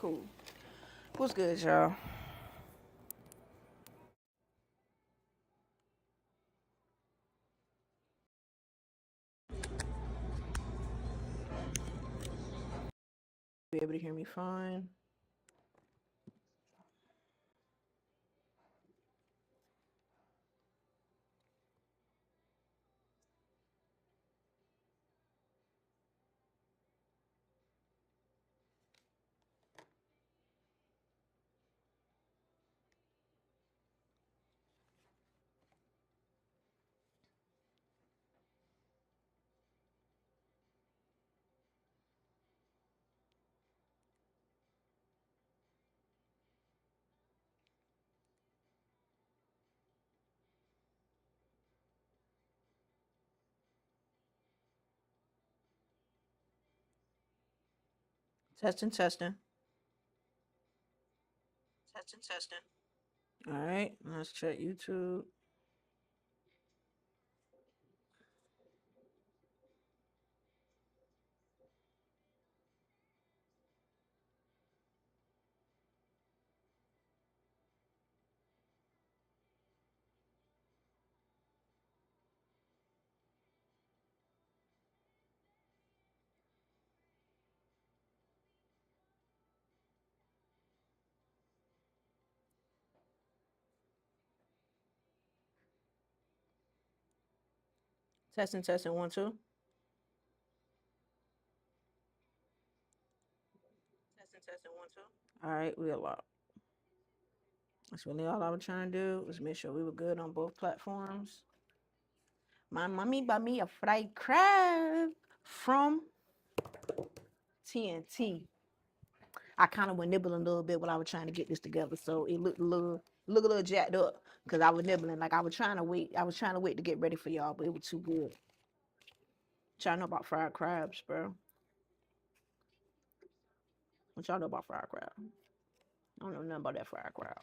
cool. What's good, y'all? Be able to hear me fine. Testing, testing. Testing, testing. All right, let's check YouTube. Testing, testing, 1, 2. Testing, testing, 1, 2. All right, we a lot. That's really all I was trying to do was make sure we were good on both platforms. My mommy bought me a fried crab from T&T. I kind of went nibbling a little bit while I was trying to get this together, so it looked a little jacked up because I was nibbling. Like I was trying to wait. I was trying to wait to get ready for y'all, but it was too good. Y'all know about fried crabs, bro. What y'all know about fried crab? I don't know nothing about that fried crab.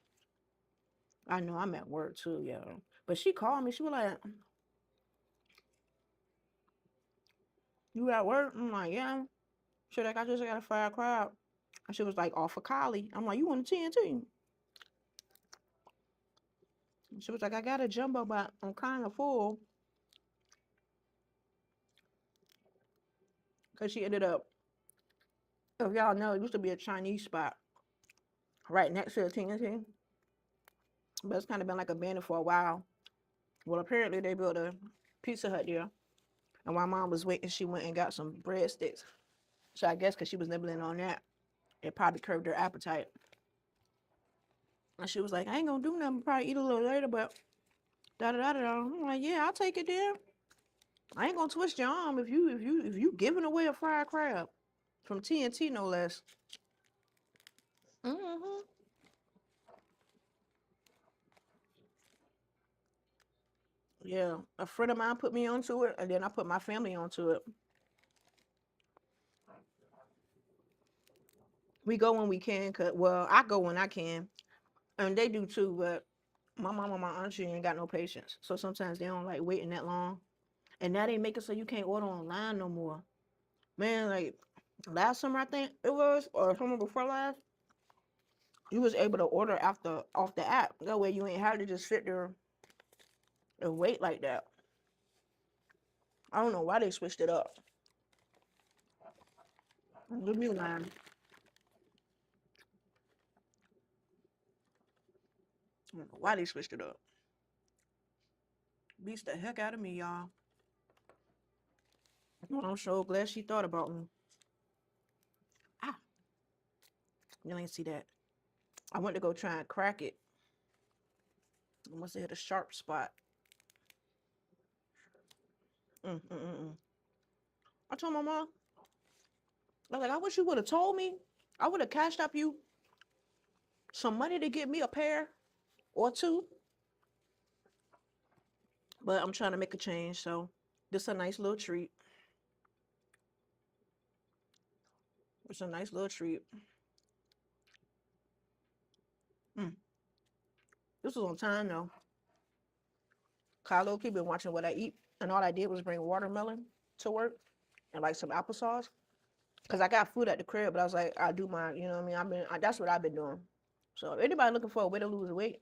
I know I'm at work too, yo. But she called me. She was like, "You at work?" I'm like, "Yeah." She like, "I just got a fried crab." And she was like, "Off of Collie." I'm like, "You want a TNT?" She was like, "I got a jumbo, but I'm kind of full." Because she ended up, if y'all know, it used to be a Chinese spot right next to the TNT. But it's kind of been like abandoned for a while. Well, apparently they built a Pizza Hut there. And while mom was waiting, she went and got some breadsticks. So I guess because she was nibbling on that, it probably curbed her appetite. And she was like, "I ain't gonna do nothing, probably eat a little later, but da da da da." I'm like, "Yeah, I'll take it there. I ain't gonna twist your arm if you giving away a fried crab from TNT, no less." Hmm. Yeah, a friend of mine put me onto it, and then I put my family onto it. We go when we can, well, I go when I can, and they do too. But my mom and my auntie ain't got no patience, so sometimes they don't like waiting that long. And that ain't make it so you can't order online no more. Man, like last summer I think it was, or summer before last, you was able to order after off the app. That way you ain't had to just sit there and wait like that. I don't know why they switched it up. Give me line. I don't know why they switched it up. Beats the heck out of me, y'all. Well, I'm so glad she thought about me. Ah, you ain't see that. I went to go try and crack it. I must have hit a sharp spot. Mm, mm, mm, mm. I told my mom, I was like, I wish you would have told me. I would have cashed up you some money to get me a pair or two. But I'm trying to make a change, so this a nice little treat. It's a nice little treat. Mm. This was on time though. Kylo keep been watching what I eat, and all I did was bring watermelon to work and like some applesauce. Cause I got food at the crib, but I was like, I do my, you know what I mean. That's what I've been doing. So if anybody looking for a way to lose weight,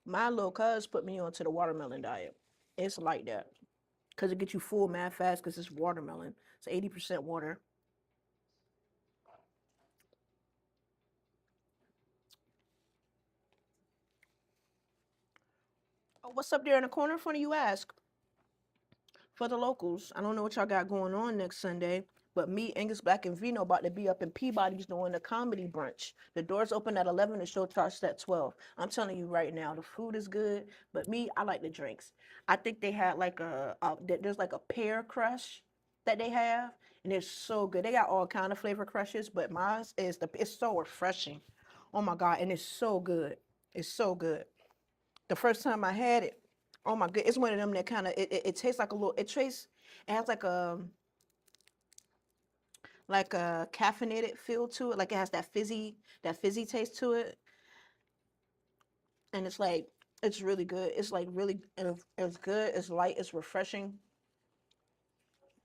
my little cuz put me onto the watermelon diet. It's like that, cause it gets you full mad fast, cause it's watermelon. It's 80% water. Oh, what's up there in the corner in front of you? Ask. For the locals. I don't know what y'all got going on next Sunday, but me, Angus Black, and Vino about to be up in Peabody's doing a comedy brunch. The doors open at 11, the show starts at 12. I'm telling you right now, the food is good, but me, I like the drinks. I think they had like there's like a pear crush that they have, and it's so good. They got all kind of flavor crushes, but mine is it's so refreshing. Oh my God, and it's so good. It's so good. The first time I had it, oh my god, it's one of them that kind of it tastes like a little. It has like a caffeinated feel to it. Like it has that fizzy taste to it, and it's like it's really good. It's like really it's good. It's light. It's refreshing,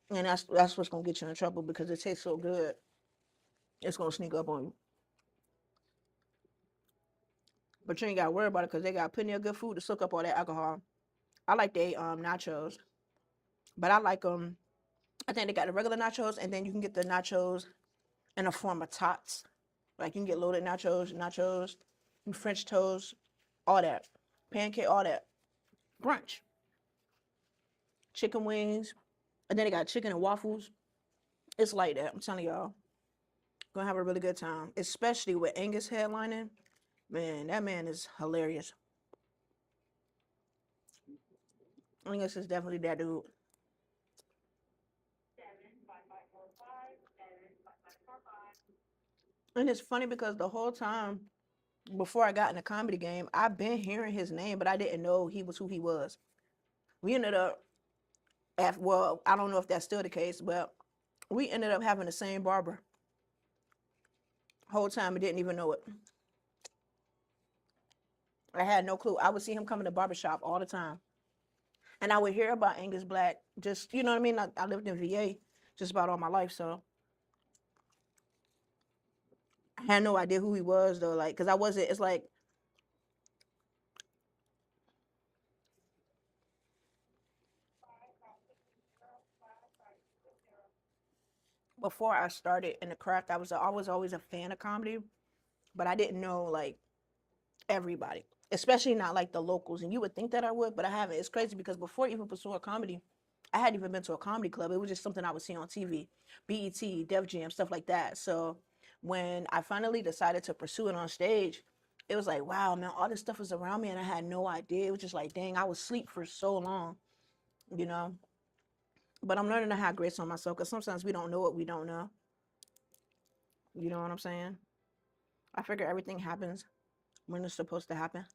and that's what's gonna get you in trouble because it tastes so good. It's gonna sneak up on you, but you ain't gotta worry about it because they got plenty of good food to soak up all that alcohol. I like they nachos, but I like them. I think they got the regular nachos, and then you can get the nachos in a form of tots. Like you can get loaded nachos, French toast, all that, pancake, all that. Brunch, chicken wings, and then they got chicken and waffles. It's like that. I'm telling y'all, gonna have a really good time, especially with Angus headlining. Man, that man is hilarious. Angus is definitely that dude. And it's funny because the whole time before I got in the comedy game, I've been hearing his name, but I didn't know he was who he was. We ended up well, I don't know if that's still the case, but we ended up having the same barber whole time. I didn't even know it. I had no clue. I would see him come in the barbershop all the time. And I would hear about Angus Black, just, you know what I mean? I lived in VA just about all my life, so I had no idea who he was, though. Like, because I wasn't, it's like, before I started in the craft, I was always a fan of comedy, but I didn't know, like, everybody, especially not like the locals. And you would think that I would, but I haven't. It's crazy because before even pursuing comedy, I hadn't even been to a comedy club. It was just something I would see on TV, BET, Def Jam, stuff like that. So when I finally decided to pursue it on stage, it was like, wow, man, all this stuff was around me and I had no idea. It was just like, dang, I was asleep for so long, you know. But I'm learning to have grace on myself because sometimes we don't know what we don't know. You know what I'm saying? I figure everything happens when it's supposed to happen.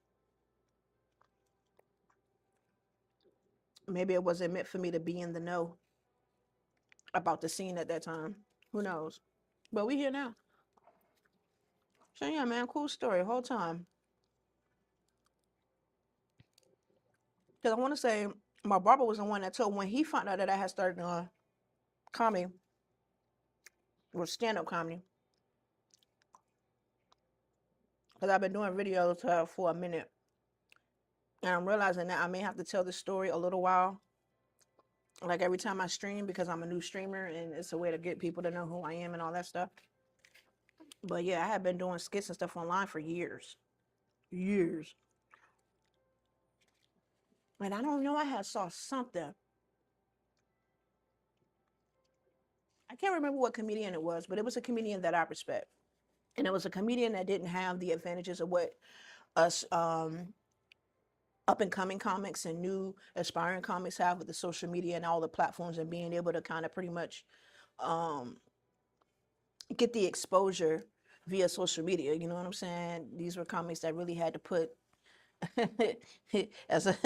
Maybe it wasn't meant for me to be in the know about the scene at that time. Who knows? But we here now. So yeah, man, cool story. Whole time. Because I want to say my barber was the one that told when he found out that I had started comedy or stand-up comedy. Because I've been doing videos for a minute. And I'm realizing that I may have to tell this story a little while. Like every time I stream because I'm a new streamer and it's a way to get people to know who I am and all that stuff. But yeah, I have been doing skits and stuff online for years. Years. And I don't know, I had saw something. I can't remember what comedian it was, but it was a comedian that I respect. And it was a comedian that didn't have the advantages of what us up and coming comics and new aspiring comics have with the social media and all the platforms and being able to kind of pretty much um, get the exposure via social media. You know what I'm saying? These were comics that really had to put as a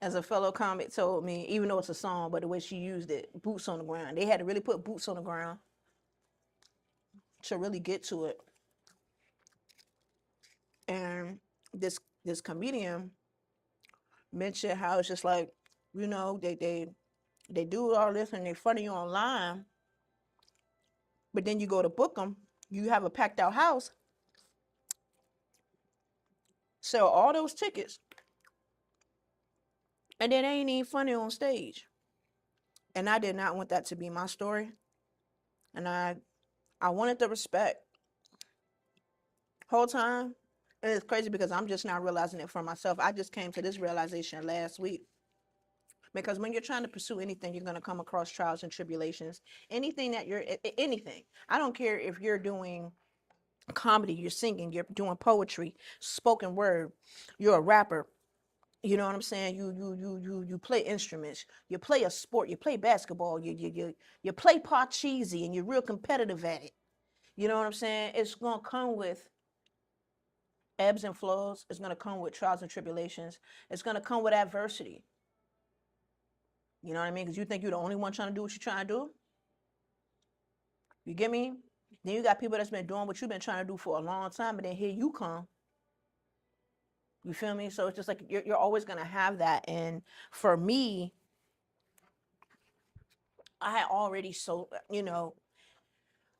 as a fellow comic told me, even though it's a song, but the way she used it, boots on the ground. They had to really put boots on the ground to really get to it. And this comedian mentioned how it's just like, they do all this and they funny you online, But then you go to book them, you have a packed out house, sell all those tickets, and then they ain't even funny on stage. And I did not want that to be my story. And I wanted the respect whole time. And it's crazy because I'm just now realizing it for myself. I just came to this realization last week. Because when you're trying to pursue anything, you're going to come across trials and tribulations. Anything that you're, anything. I don't care if you're doing comedy, you're singing, you're doing poetry, spoken word, you're a rapper. You know what I'm saying? You play instruments, you play a sport, you play basketball, you play parcheesi, and you're real competitive at it. You know what I'm saying? It's gonna come with ebbs and flows. It's gonna come with trials and tribulations. It's gonna come with adversity. You know what I mean? Because you think you're the only one trying to do what you're trying to do. You get me? Then you got people that's been doing what you've been trying to do for a long time, and then here you come. You feel me? So it's just like you're always gonna have that. And for me, I had already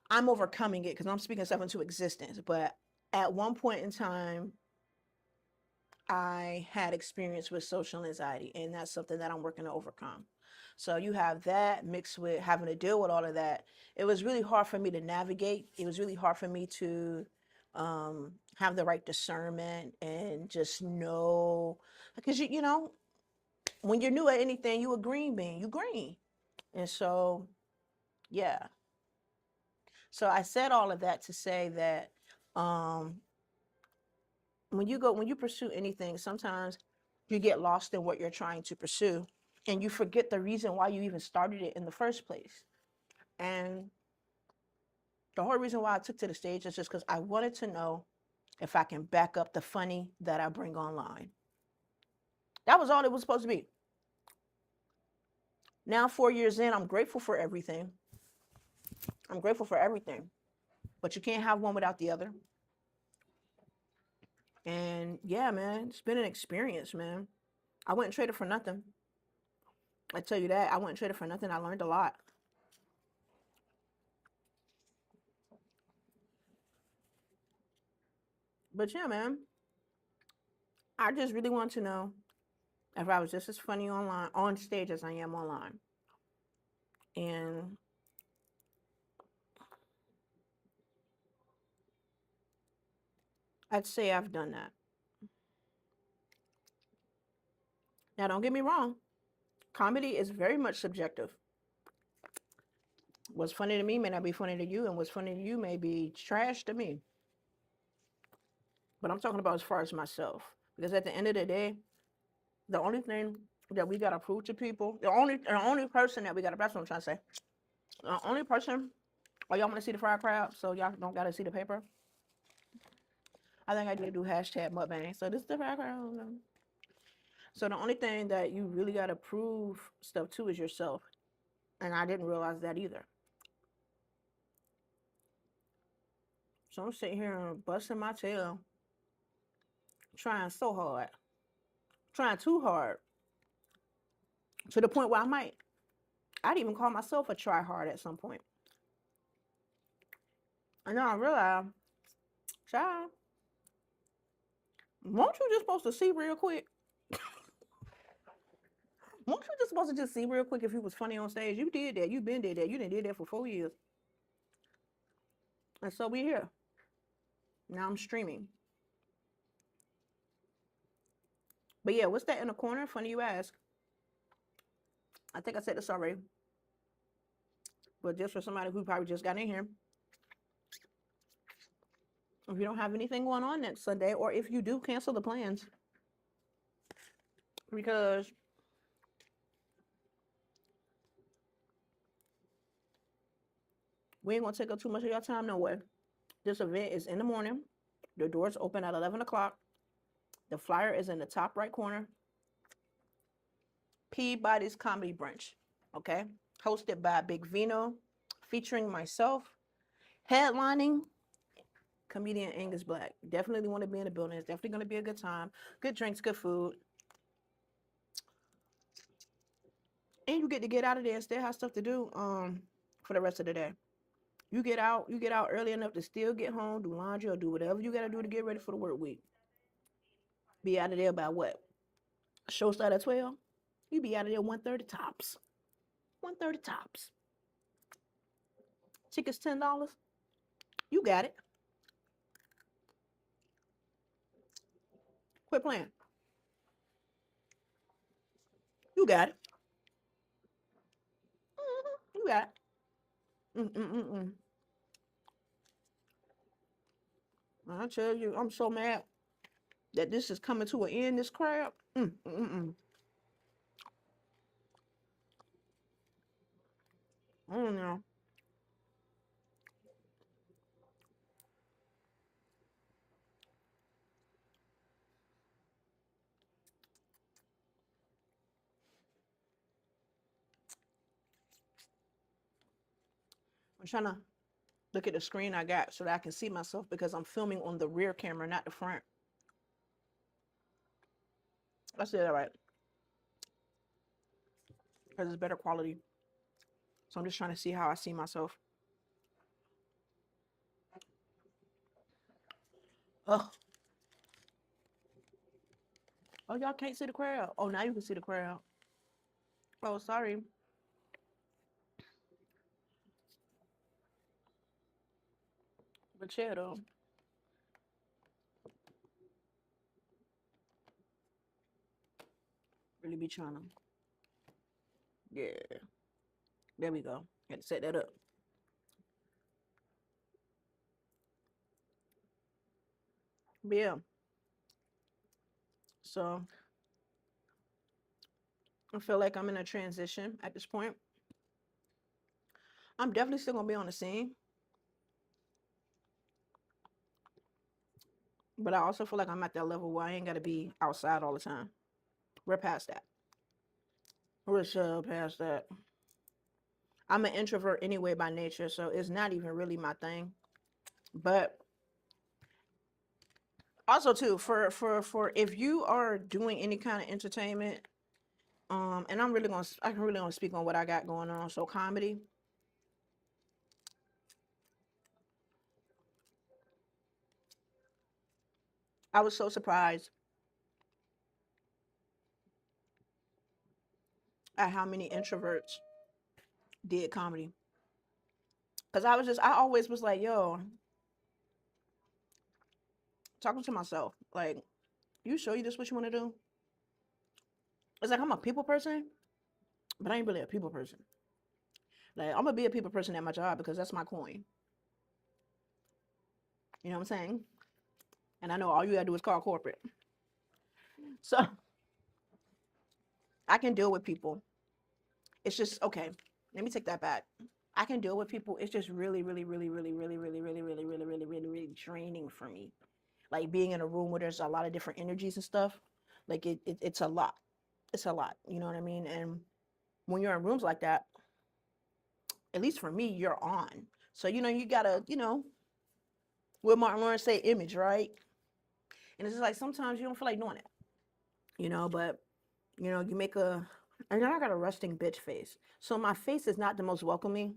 I'm overcoming it because I'm speaking stuff into existence. But at one point in time, I had experience with social anxiety, and that's something that I'm working to overcome. So you have that mixed with having to deal with all of that. It was really hard for me to navigate. It was really hard for me to have the right discernment and just know, because when you're new at anything, you a green bean, you green. And so, yeah. So I said all of that to say that um, when you pursue anything, sometimes you get lost in what you're trying to pursue, and you forget the reason why you even started it in the first place. And the whole reason why I took to the stage is just because I wanted to know if I can back up the funny that I bring online. That was all it was supposed to be. Now, 4 years in, I'm grateful for everything. I'm grateful for everything. But you can't have one without the other. And yeah, man, it's been an experience, man. I wouldn't trade it for nothing. I tell you that. I wouldn't trade it for nothing. I learned a lot. But yeah, man, I just really want to know if I was just as funny on stage as I am online. And I'd say I've done that. Now, don't get me wrong. Comedy is very much subjective. What's funny to me may not be funny to you, and what's funny to you may be trash to me. But I'm talking about as far as myself. Because at the end of the day, the only thing that we gotta prove to people, the only person that we gotta, that's what I'm trying to say. The only person, oh, y'all wanna see the fried crab, so y'all don't gotta see the paper? I think I did do hashtag mukbang. So this is the fried crab. So the only thing that you really gotta prove stuff to is yourself. And I didn't realize that either. So I'm sitting here and busting my tail, trying so hard, trying too hard, to the point where I'd even call myself a try hard at some point. And then I realized, child, won't you just supposed to see real quick? Won't you just supposed to just see real quick if you was funny on stage? You did that. You been did that. You didn't did that for 4 years. And so we here. Now I'm streaming. But yeah, what's that in the corner? Funny you ask. I think I said this already. But just for somebody who probably just got in here, if you don't have anything going on next Sunday, or if you do, cancel the plans. Because we ain't gonna take up too much of your time no way. This event is in the morning. The doors open at 11 o'clock. The flyer is in the top right corner. Peabody's Comedy Brunch, okay? Hosted by Big Vino, featuring myself, headlining comedian Angus Black. Definitely want to be in the building. It's definitely going to be a good time. Good drinks, good food. And you get to get out of there and still have stuff to do for the rest of the day. You get out early enough to still get home, do laundry, or do whatever you gotta do to get ready for the work week. Be out of there by what? Show start at 12. You be out of there 1:30 tops. 1:30 tops. Tickets $10. You got it. Quit playing. You got it. You got it. Mm-mm-mm-mm. I tell you, I'm so mad that this is coming to an end, this crap. Mm-mm-mm. I don't know. I'm trying to look at the screen I got so that I can see myself because I'm filming on the rear camera, not the front. I said that right. Because it's better quality. So I'm just trying to see how I see myself. Ugh. Oh, y'all can't see the crowd. Oh, now you can see the crowd. Oh, sorry. But yeah, though. Really be trying to. Yeah. There we go. Had to set that up. But yeah. So I feel like I'm in a transition at this point. I'm definitely still gonna be on the scene, but I also feel like I'm at that level where I ain't gotta be outside all the time. We're past that. We're so past that. I'm an introvert anyway by nature, so it's not even really my thing. But also too, for if you are doing any kind of entertainment, and I can really gonna speak on what I got going on. So comedy, I was so surprised at how many introverts did comedy. Cause I always was like, yo, talking to myself, like, you sure you just what you want to do? It's like I'm a people person, but I ain't really a people person. Like I'm gonna be a people person at my job because that's my coin. You know what I'm saying? And I know all you gotta do is call corporate. So I can deal with people. It's just okay. Let me take that back. I can deal with people. It's just really, really, really, really, really, really, really, really, really, really, really, really draining for me. Like being in a room where there's a lot of different energies and stuff. Like it's a lot. It's a lot. You know what I mean? And when you're in rooms like that, at least for me, you're on. So you gotta, what Martin Lawrence say, image, right? And it's just like sometimes you don't feel like doing it, but you make and then I got a resting bitch face. So my face is not the most welcoming.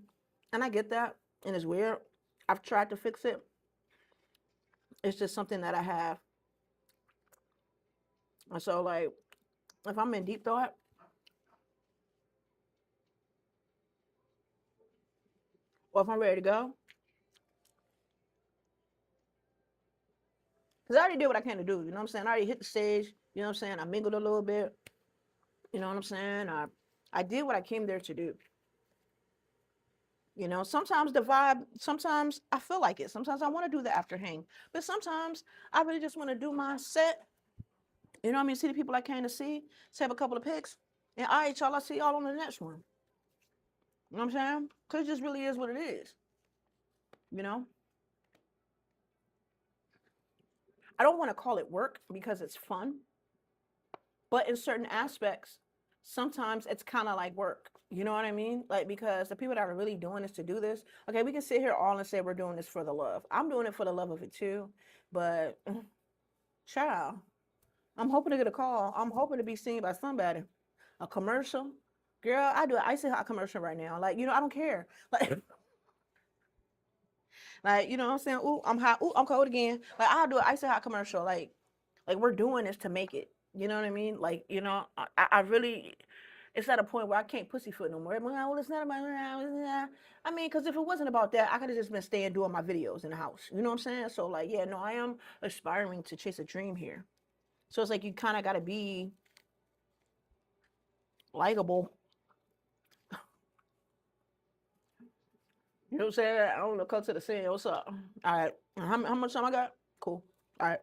And I get that. And it's weird. I've tried to fix it. It's just something that I have. And so like if I'm in deep thought or if I'm ready to go, because I already did what I came to do, you know what I'm saying? I already hit the stage, you know what I'm saying? I mingled a little bit, you know what I'm saying? I did what I came there to do. Sometimes the vibe, sometimes I feel like it. Sometimes I want to do the after hang. But sometimes I really just want to do my set. You know what I mean? See the people I came to see, save a couple of pics. And all right, y'all, I'll see y'all on the next one. You know what I'm saying? Because it just really is what it is. You know? I don't want to call it work because it's fun. But in certain aspects, sometimes it's kind of like work. You know what I mean? Like, because the people that are really doing this to do this, okay, we can sit here all and say we're doing this for the love. I'm doing it for the love of it too. But, child, I'm hoping to get a call. I'm hoping to be seen by somebody. A commercial. Girl, I do an icy hot commercial right now. Like, I don't care. Like, Like, you know what I'm saying? Ooh, I'm hot. Ooh, I'm cold again. Like, I'll do an icy hot commercial. Like we're doing this to make it. You know what I mean? Like, you know, I really, it's at a point where I can't pussyfoot no more. Well, it's not about, I mean, because if it wasn't about that, I could have just been staying doing my videos in the house. You know what I'm saying? So, like, yeah, no, I am aspiring to chase a dream here. So it's like you kind of got to be likable. You know what I'm saying? I don't know, cut to the scene. What's up? All right. How much time I got? Cool. All right.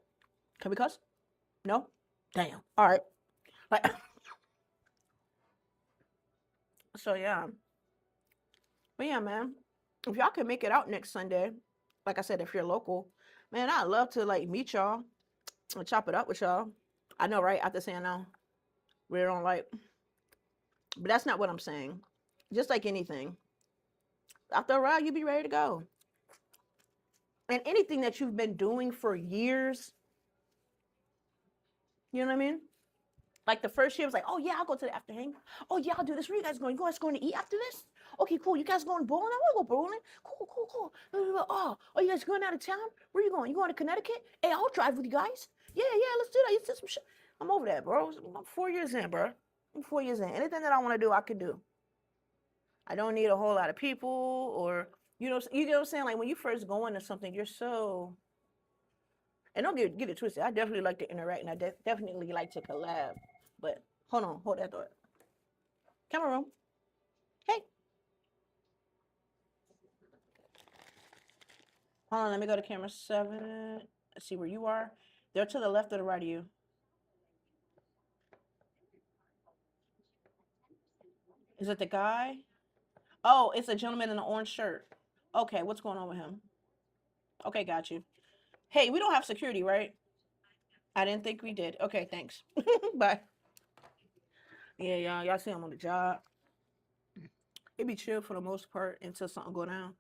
Can we cuss? No? Damn. All right. Like, so yeah. But yeah, man. If y'all can make it out next Sunday, like I said, if you're local, man, I'd love to like meet y'all and chop it up with y'all. I know, right? After saying no, we don't like, but that's not what I'm saying. Just like anything, after a while, you be ready to go. And anything that you've been doing for years, you know what I mean? Like the first year was like, oh yeah, I'll go to the after hang. Oh yeah, I'll do this. Where you guys going? You guys going to eat after this? Okay, cool. You guys going bowling? I want to go bowling. Cool, cool, cool. Oh, are you guys going out of town? Where you going? You going to Connecticut? Hey, I'll drive with you guys. Yeah, yeah, let's do that. You did some shit. I'm over that, bro. I'm 4 years in, bro. I'm 4 years in. Anything that I want to do, I can do. I don't need a whole lot of people or you know what I'm saying? Like when you first go into something, you're so and don't get it twisted. I definitely like to interact and I definitely like to collab. But hold that thought. Camera room. Hey, hold on. Let me go to camera 7. Let's see where you are. They're to the left or the right of you. Is it the guy? Oh, it's a gentleman in an orange shirt. Okay, what's going on with him? Okay, got you. Hey, we don't have security, right? I didn't think we did. Okay, thanks. Bye. Yeah, y'all see him on the job. It be chill for the most part until something go down.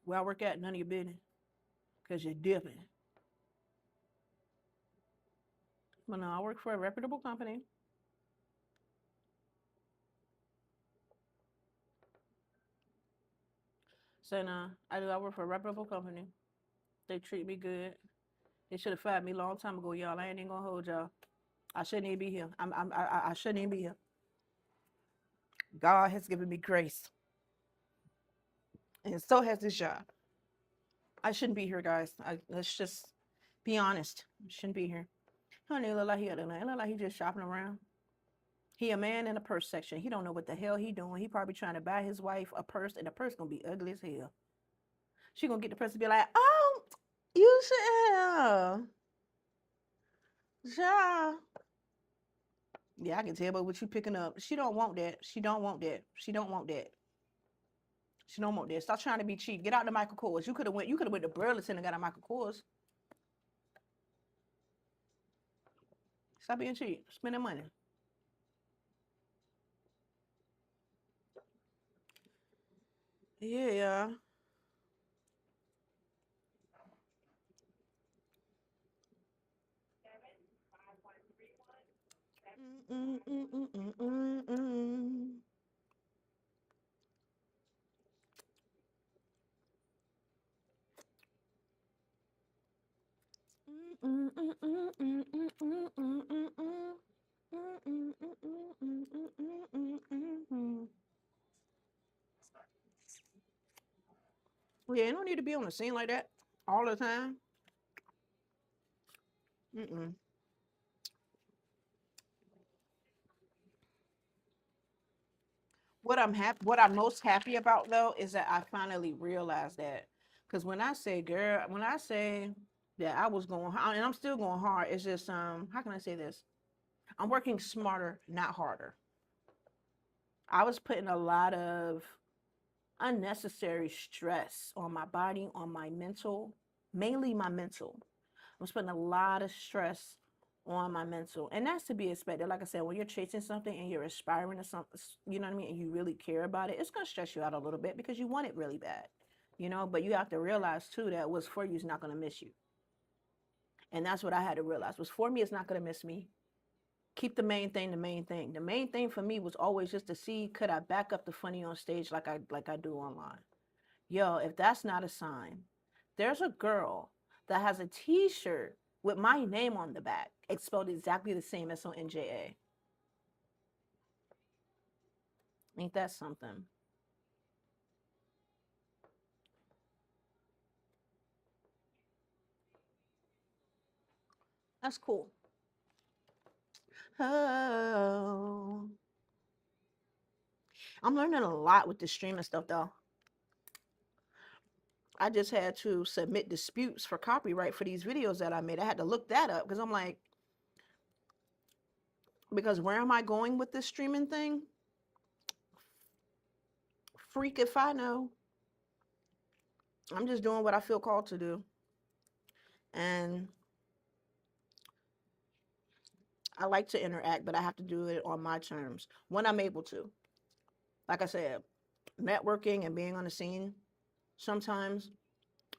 Where I work at, none of your business. Because you're dipping. But no, I work for a reputable company. So no, I work for a reputable company. They treat me good. They should have fired me a long time ago, y'all. I ain't even gonna hold y'all. I shouldn't even be here. I shouldn't even be here. God has given me grace. And so has this job. I shouldn't be here, guys. Let's just be honest. I shouldn't be here. Honey, look like he look like he just shopping around. He a man in a purse section. He don't know what the hell he doing. He probably trying to buy his wife a purse, and the purse gonna be ugly as hell. She gonna get the purse and be like, "Oh, you should have, yeah." Yeah, I can tell by what you picking up. She don't want that. She don't want that. She don't want that. She don't want that. Stop trying to be cheap. Get out the Michael Kors. You could have went. You could have went to Burlington and got a Michael Kors. Stop being cheap. Spending money. Yeah. Mm, mm, mm, mm, mm, mm. Yeah, you don't need to be on the scene like that all the time. Mm-mm. What I'm most happy about though is that I finally realized that. Because when I say, girl, when I say that I was going hard, and I'm still going hard, it's just how can I say this? I'm working smarter, not harder. I was putting a lot of unnecessary stress on my body, on my mental, mainly my mental. I'm putting a lot of stress on my mental. And that's to be expected. Like I said, when you're chasing something and you're aspiring to something, you know what I mean, and you really care about it, it's going to stress you out a little bit because you want it really bad, you know, but you have to realize too that what's for you is not going to miss you. And that's what I had to realize. What's for me is not going to miss me. keep the main thing the main thing. The main thing for me was always just to see, could I back up the funny on stage like I do online. Yo, if that's not a sign, there's a girl that has a T-shirt with my name on the back. It's spelled exactly the same as on NJA. Ain't that something? That's cool. Oh, I'm learning a lot with the streaming stuff though. I just had to submit disputes for copyright for these videos that I made. I had to look that up because I'm like, because where am I going with this streaming thing? Freak if I know. I'm just doing what I feel called to do. And I like to interact, but I have to do it on my terms when I'm able to. Like I said, networking and being on the scene sometimes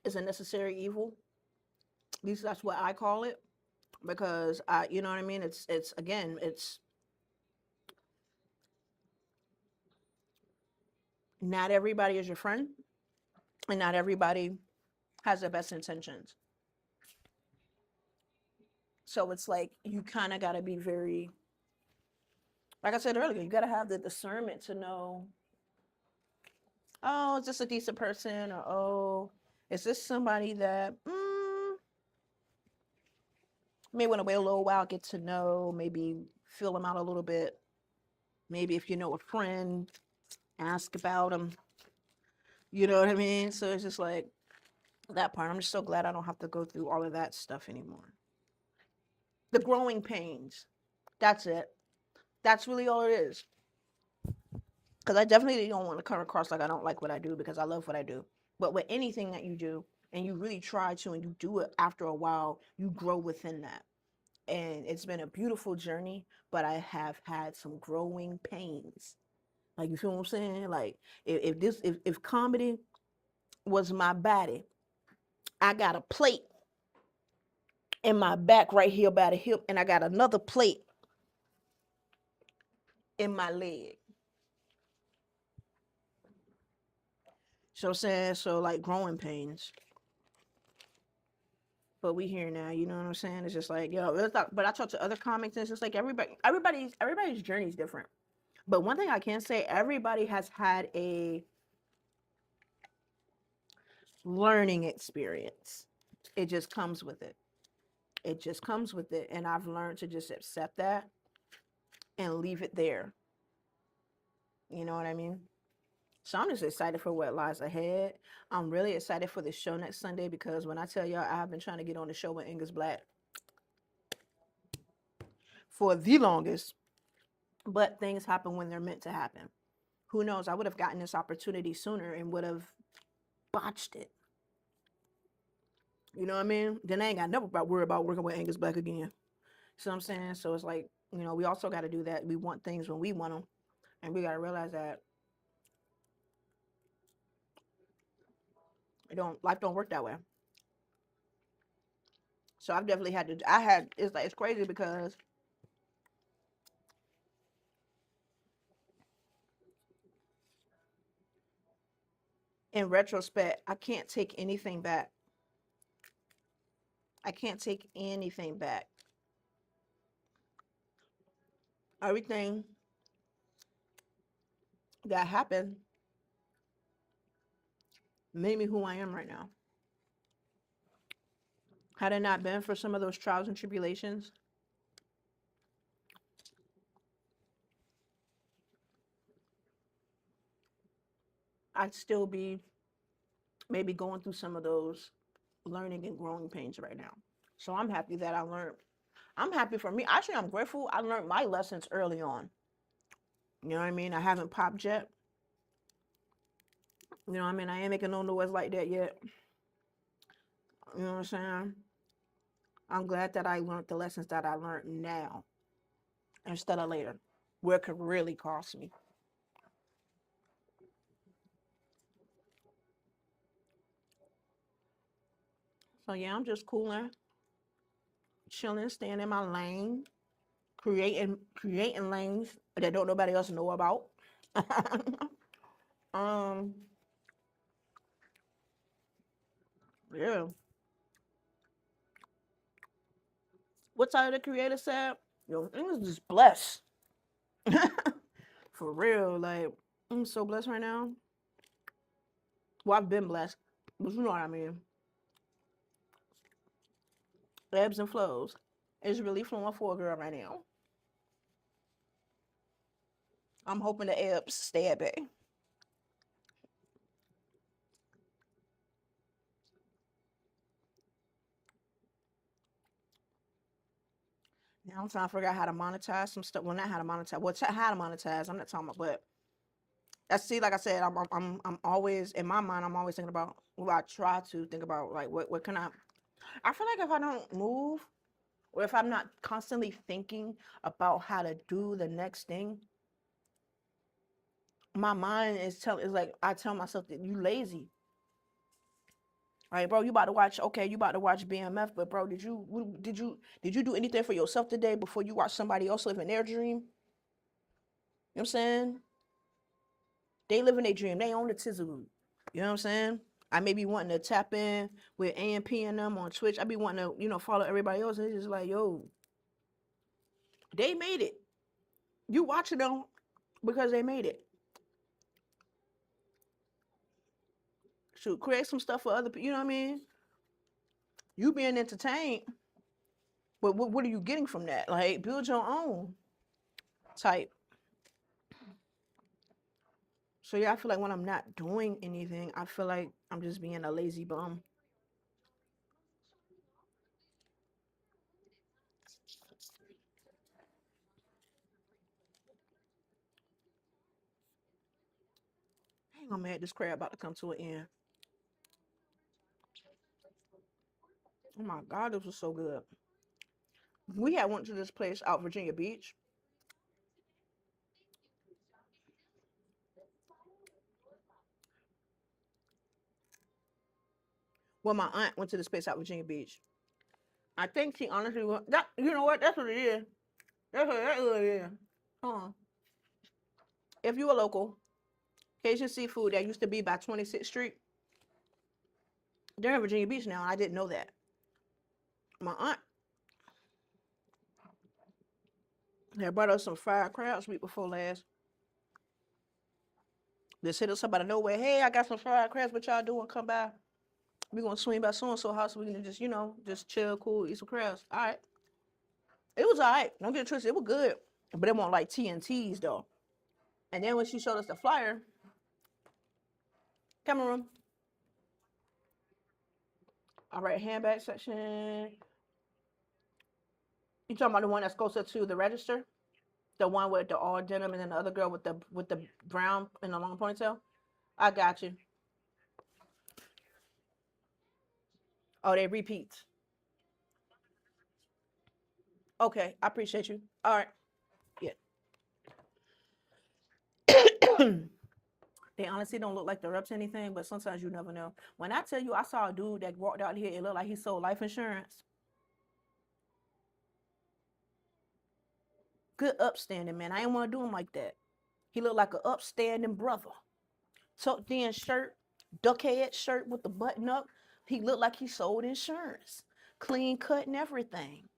is a necessary evil. At least that's what I call it. Because you know what I mean? It's again, it's not everybody is your friend and not everybody has the best intentions. So it's like you kind of got to be very, like I said earlier, you got to have the discernment to know, oh, is this a decent person? Or, oh, is this somebody that may want to wait a little while, get to know, maybe fill them out a little bit. Maybe if you know a friend, ask about them. You know what I mean? So it's just like that part. I'm just so glad I don't have to go through all of that stuff anymore. The growing pains. That's it. That's really all it is. Because I definitely don't want to come across like I don't like what I do because I love what I do. But with anything that you do and you really try to and you do it after a while, you grow within that. And it's been a beautiful journey, but I have had some growing pains. Like, you feel what I'm saying? Like, if comedy was my body, I got a plate in my back right here by the hip, and I got another plate in my leg. So I'm saying, so like growing pains. But we here now, you know what I'm saying? It's just like, yo, but I talk to other comics, and it's just like everybody's journey is different. But one thing I can say, everybody has had a learning experience. It just comes with it. It just comes with it. And I've learned to just accept that and leave it there. You know what I mean? So I'm just excited for what lies ahead. I'm really excited for the show next Sunday because when I tell y'all I've been trying to get on the show with Angus Black for the longest, but things happen when they're meant to happen. Who knows? I would have gotten this opportunity sooner and would have botched it. You know what I mean? Then I ain't got never worry about working with Angus Black again. See what I'm saying? So it's like, you know, we also got to do that. We want things when we want them, and we got to realize that life don't work that way. So I've definitely had to. It's like it's crazy because in retrospect, I can't take anything back. I can't take anything back. Everything that happened made me who I am right now. Had it not been for some of those trials and tribulations, I'd still be maybe going through some of those learning and growing pains right now. So I'm happy that I learned. I'm happy for me. Actually, I'm grateful I learned my lessons early on. You know what I mean? I haven't popped yet. You know what I mean? I ain't making no noise like that yet. You know what I'm saying? I'm glad that I learned the lessons that I learned now instead of later, where it could really cost me. So yeah, I'm just cooling, chilling, staying in my lane. creating lanes that don't nobody else know about. um, yeah. What Tyler the Creator said? Yo, niggas just blessed. For real, like I'm so blessed right now. Well, I've been blessed, but you know what I mean. Ebbs and flows. It's really flowing for a girl right now. I'm hoping the ebbs stay at bay. Now I'm trying to figure out how to monetize some stuff. Well, not how to monetize. Well, how to monetize. I'm not talking about, but I see. Like I said, I'm always in my mind. I'm always thinking about. Well, I try to think about like what can I. I feel like if I don't move, or if I'm not constantly thinking about how to do the next thing, my mind is like I tell myself that you lazy. All right, bro, you about to watch. Okay, you about to watch BMF, but bro, did you do anything for yourself today before you watch somebody else living their dream? You know what I'm saying? They living their dream. They own the tizzle. You know what I'm saying? I may be wanting to tap in with AMP and them on Twitch. I be wanting to, follow everybody else. And it's just like, yo, they made it. You watching them because they made it. Should create some stuff for other people. You know what I mean? You being entertained, but what are you getting from that? Like, build your own type. So yeah, I feel like when I'm not doing anything, I feel like I'm just being a lazy bum. Hang on, man, this crab about to come to an end. Oh my God, this was so good. We had went to this place out Virginia Beach. Well, my aunt went to this place out Virginia Beach. I think she honestly that. You know what? That's what it is. That's what it is. Huh. If you a local, Cajun seafood that used to be by 26th Street, they're in Virginia Beach now, and I didn't know that. My aunt had brought us some fried crabs week before last. Just hit us up out of nowhere. Hey, I got some fried crabs. What y'all doing? Come by. We gonna swing by so and so house. So we can just just chill, cool, eat some crabs. All right. It was all right. Don't get it twisted. It was good, but it wasn't like T&T's though. And then when she showed us the flyer, camera room. All right, handbag section. You talking about the one that's closer to the register? The one with the all denim and then the other girl with the brown and the long ponytail? I got you. Oh, they repeats. Okay, I appreciate you. All right. Yeah. They honestly don't look like they're up to anything, but sometimes you never know. When I tell you I saw a dude that walked out here, it looked like he sold life insurance. Good upstanding man. I ain't want to do him like that. He looked like an upstanding brother. Tucked in shirt, duck head shirt with the button up. He looked like he sold insurance. Clean cut and everything.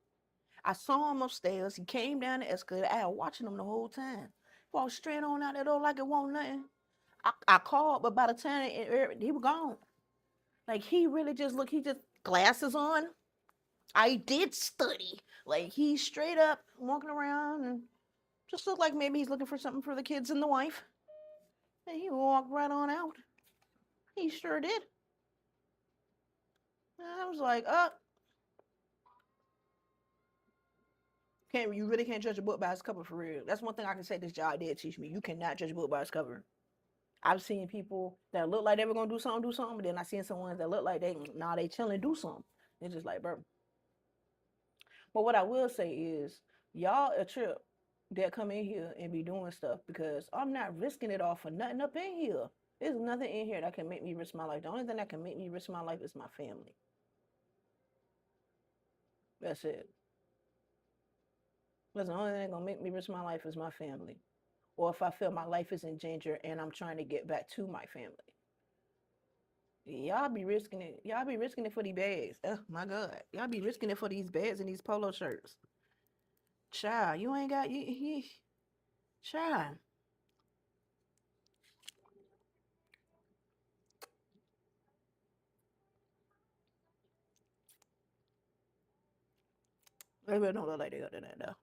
I saw him upstairs. He came down the escalator. I was watching him the whole time. Walked straight on out that door like it won't nothing. I called, but by the time he was gone. Like he really just look. He just glasses on. I did study. Like he's straight up walking around and just looked like maybe he's looking for something for the kids and the wife. And he walked right on out. He sure did. I was like, can't you really can't judge a book by its cover for real. That's one thing I can say this job did teach me. You cannot judge a book by its cover. I've seen people that look like they were gonna do something, but then I seen some ones that look like they chilling, do something. It's just like, bro. But what I will say is, y'all a trip that come in here and be doing stuff because I'm not risking it all for nothing up in here. There's nothing in here that can make me risk my life. The only thing that can make me risk my life is my family. That's it. Because the only thing gonna make me risk my life is my family. Or if I feel my life is in danger and I'm trying to get back to my family. Y'all be risking it. Y'all be risking it for these bags. Oh my God. Y'all be risking it for these bags and these polo shirts. Child, you ain't got you child. They really don't look like they got that though.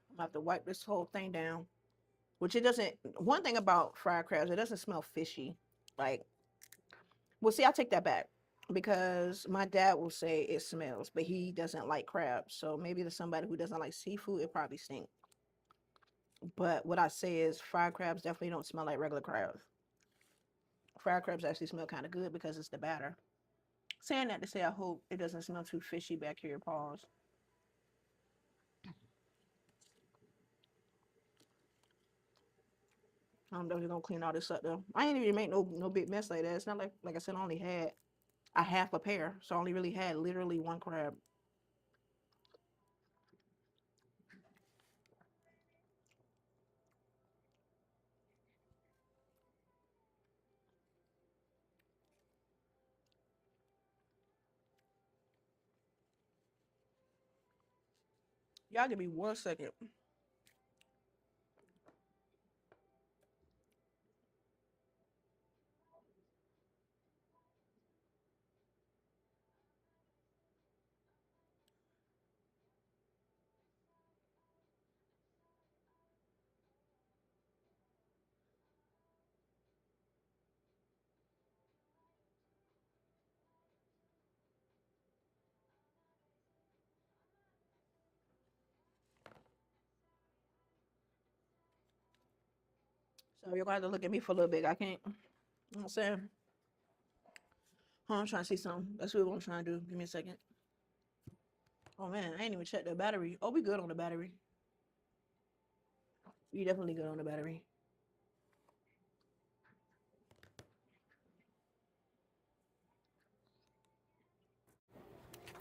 I'm gonna have to wipe this whole thing down. Which it doesn't. One thing about fried crabs, it doesn't smell fishy. Like, well, see, I take that back because my dad will say it smells, but he doesn't like crabs. So maybe to somebody who doesn't like seafood, it probably stinks. But what I say is fried crabs definitely don't smell like regular crabs. Fried crabs actually smell kind of good because it's the batter. Saying that to say, I hope it doesn't smell too fishy back here. Pause. I'm definitely gonna clean all this up though. I ain't even make no big mess like that. It's not like I said, I only had a half a pair, so I only really had literally one crab. Y'all give me 1 second. So you're gonna have to look at me for a little bit. I can't. You know what I'm saying? I'm trying to see something. That's what I'm trying to do. Give me a second. Oh man, I ain't even checked the battery. Oh, we good on the battery. We definitely good on the battery.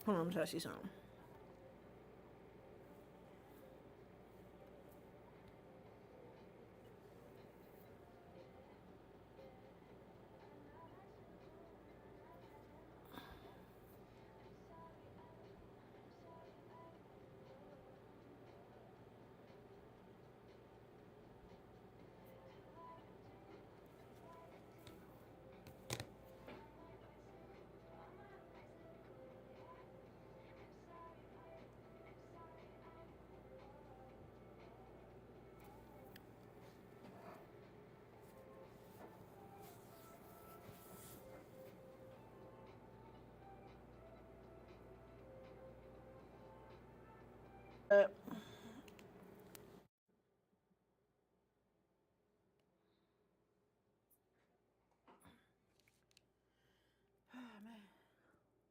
Hold on, I'm trying to see something.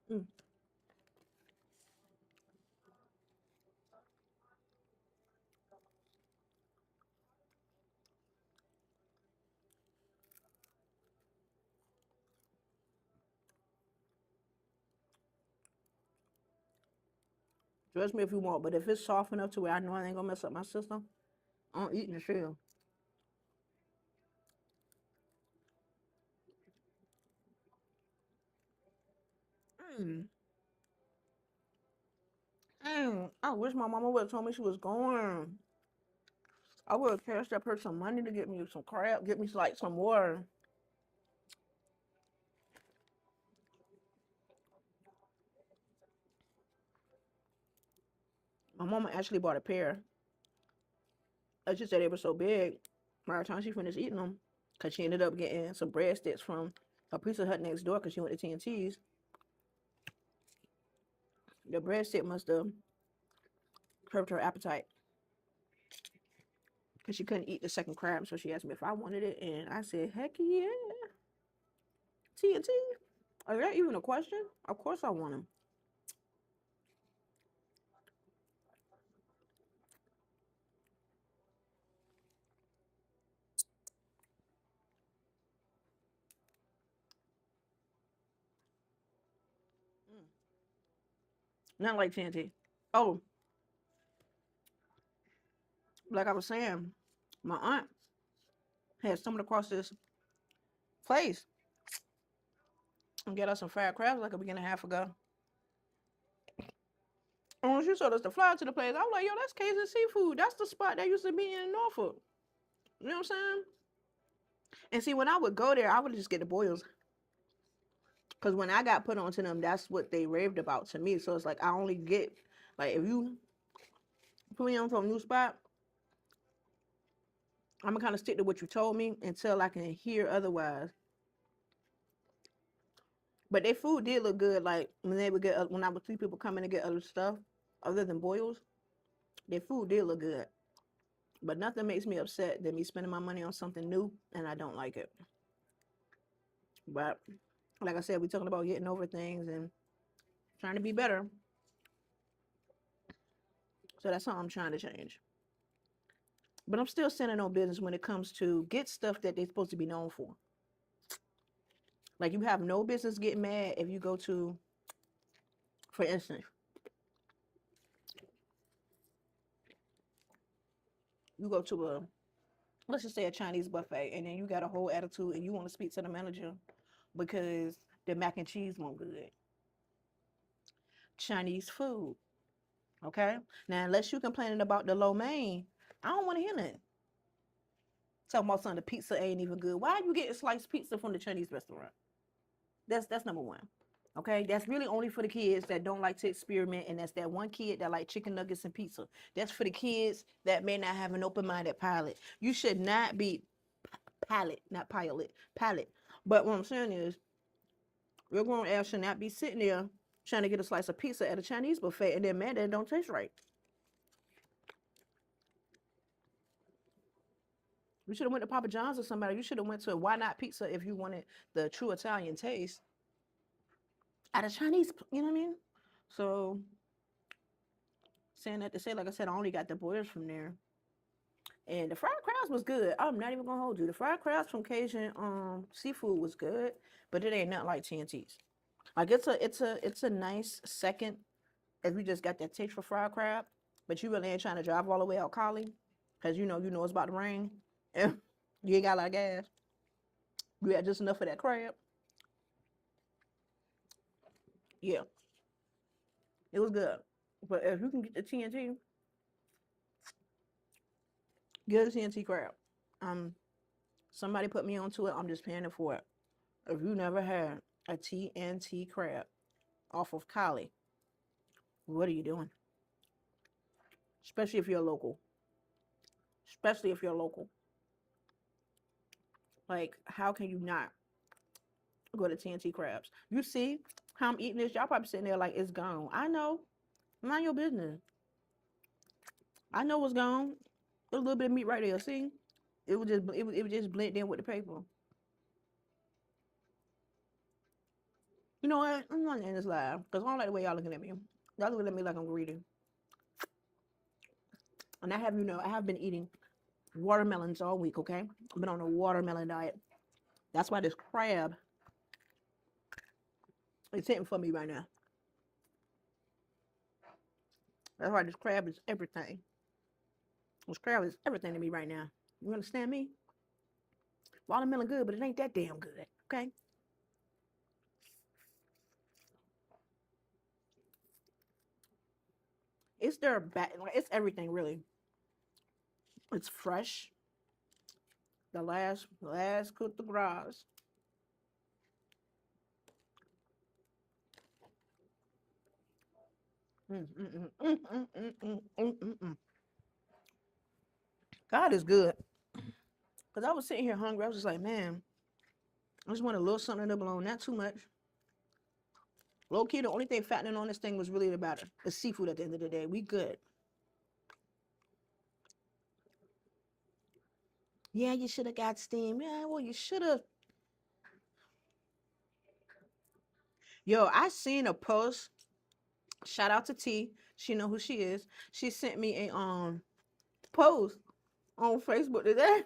Mm. Trust me if you want, but if it's soft enough to where I know I ain't gonna mess up my system, I'm eating the shell. Mm. I wish my mama would have told me she was going. I would have cashed up her some money to get me some crab, get me like some water. My mama actually bought a pair. I just said they were so big. By the time she finished eating them, because she ended up getting some breadsticks from a Pizza Hut next door because she went to T&T's. The breadstick must have curbed her appetite because she couldn't eat the second crab. So she asked me if I wanted it, and I said, heck yeah. T&T? Is that even a question? Of course I want them. Not like TNT. Oh, like I was saying, my aunt had stumbled across this place and get us some fried crabs like a week and a half ago. And when she showed us the flyer to the place, I was like, yo, that's Cajun seafood. That's the spot that used to be in Norfolk. You know what I'm saying? And see, when I would go there, I would just get the boils. Because when I got put onto them, that's what they raved about to me. So it's like, I only get, like, if you put me on to a new spot, I'm going to kind of stick to what you told me until I can hear otherwise. But their food did look good. Like, when they would get, when I would see people coming to get other stuff other than boils, their food did look good. But nothing makes me upset than me spending my money on something new and I don't like it. But like I said, we're talking about getting over things and trying to be better. So that's something I'm trying to change. But I'm still standing on business when it comes to get stuff that they're supposed to be known for. Like you have no business getting mad if you go to, for instance, you go to a, let's just say a Chinese buffet, and then you got a whole attitude and you want to speak to the manager because the mac and cheese won't good. Chinese food, okay? Now, unless you're complaining about the lo mein, I don't want to hear that. Talking about something, the pizza ain't even good. Why are you getting sliced pizza from the Chinese restaurant? That's number one. Okay, that's really only for the kids that don't like to experiment, and that's that one kid that like chicken nuggets and pizza. That's for the kids that may not have an open-minded palate. You should not be palate, not pilot, palate. But what I'm saying is, your grown ass should not be sitting there trying to get a slice of pizza at a Chinese buffet and then man, that don't taste right. You should have went to Papa John's or somebody. You should have went to Why Not Pizza if you wanted the true Italian taste at a Chinese. You know what I mean? So saying that to say, like I said, I only got the boilers from there. And the fried crabs was good. I'm not even gonna hold you. The fried crabs from Cajun seafood was good, but it ain't nothing like TNT's. Like it's a nice second if you just got that taste for fried crab, but you really ain't trying to drive all the way out Cali, cause you know it's about to rain, and you ain't got a lot of gas. You had just enough of that crab. Yeah, it was good. But if you can get the TNT, get the TNT crab. Um, somebody put me onto it. I'm just paying it for it. If you never had a TNT crab off of Cali, what are you doing? Especially if you're local. Especially if you're local. Like, how can you not go to TNT crabs? You see how I'm eating this? Y'all probably sitting there like it's gone. I know. Mind your business. I know it's gone. There's a little bit of meat right there. See, it would just blend in with the paper. You know what? I'm not in this live because I don't like the way y'all looking at me. Y'all looking at me like I'm greedy. And I have, I have been eating watermelons all week. Okay, I've been on a watermelon diet. That's why this crab is hitting for me right now. That's why this crab is everything. This crab is everything to me right now. You understand me? Watermelon good, but it ain't that damn good. Okay. It's their back. It's everything really. It's fresh. The last coup de grace. Mm, mm, mm, mm, mm, mm, mm, mm, mm, mm. God is good. Cause I was sitting here hungry. I was just like, man, I just want a little something to nibble on, not too much. Low key, the only thing fattening on this thing was really the batter. The seafood at the end of the day. We good. Yeah, you should have got steam. Yeah, well, you should have. Yo, I seen a post. Shout out to T. She know who she is. She sent me a post on Facebook today.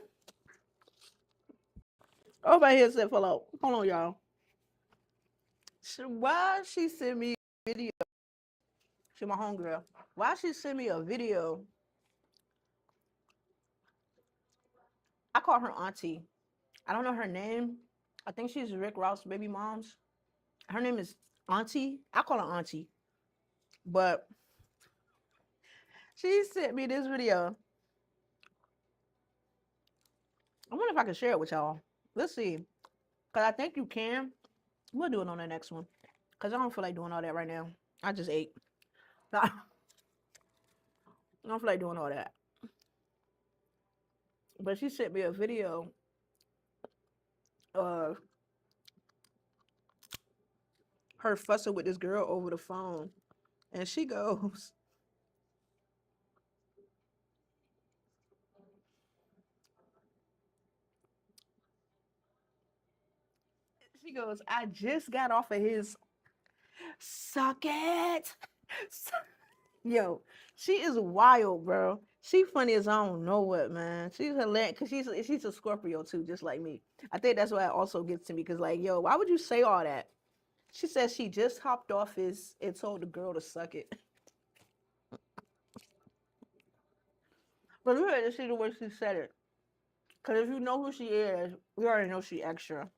Oh, my headset fell out. Hold on, y'all. Why she sent me a video She my homegirl. Why she send me a video? I call her auntie. I don't know her name. I think she's Rick Ross' baby mom's. Her name is Auntie. I call her Auntie. But she sent me this video. I wonder if I can share it with y'all. Let's see. Because I think you can. We'll do it on the next one. Because I don't feel like doing all that right now. I just ate. I don't feel like doing all that. But she sent me a video of her fussing with this girl over the phone. And she goes, I just got off of his suck it. Yo, she is wild, bro. She funny as I don't know what, man. She's hilarious because she's a Scorpio too, just like me. I think that's why it also gets to me because like, yo, why would you say all that? She says she just hopped off his and told the girl to suck it. But you had to see the way she said it. Because if you know who she is, you already know she extra.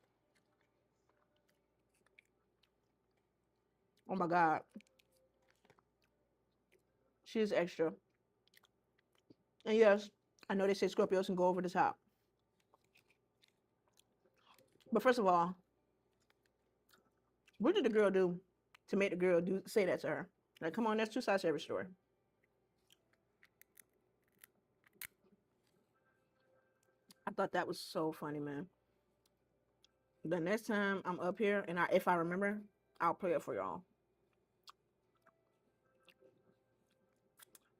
Oh my God. She's extra. And yes, I know they say Scorpios can go over the top. But first of all, what did the girl do to make the girl say that to her? Like, come on, that's two sides to every story. I thought that was so funny, man. The next time I'm up here, and if I remember, I'll play it for y'all.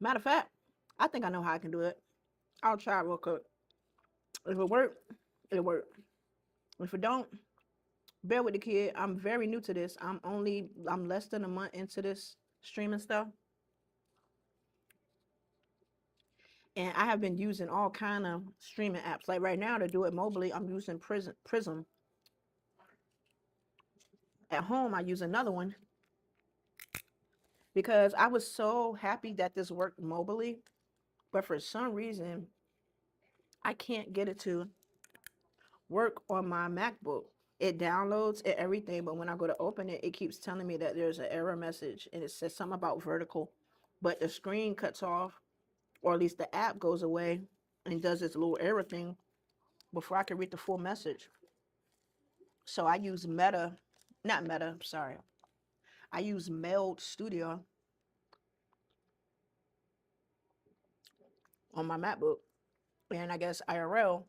Matter of fact, I think I know how I can do it. I'll try it real quick. If it work, it'll work. If it don't, bear with the kid. I'm very new to this. I'm less than a month into this streaming stuff. And I have been using all kind of streaming apps. Like right now to do it mobily, I'm using Prism. At home, I use another one because I was so happy that this worked mobily, but for some reason, I can't get it to work on my MacBook. It downloads and everything, but when I go to open it, it keeps telling me that there's an error message and it says something about vertical, but the screen cuts off, or at least the app goes away and does this little error thing before I can read the full message. So I use not Meta, sorry. I use Meld Studio on my MacBook. And I guess IRL,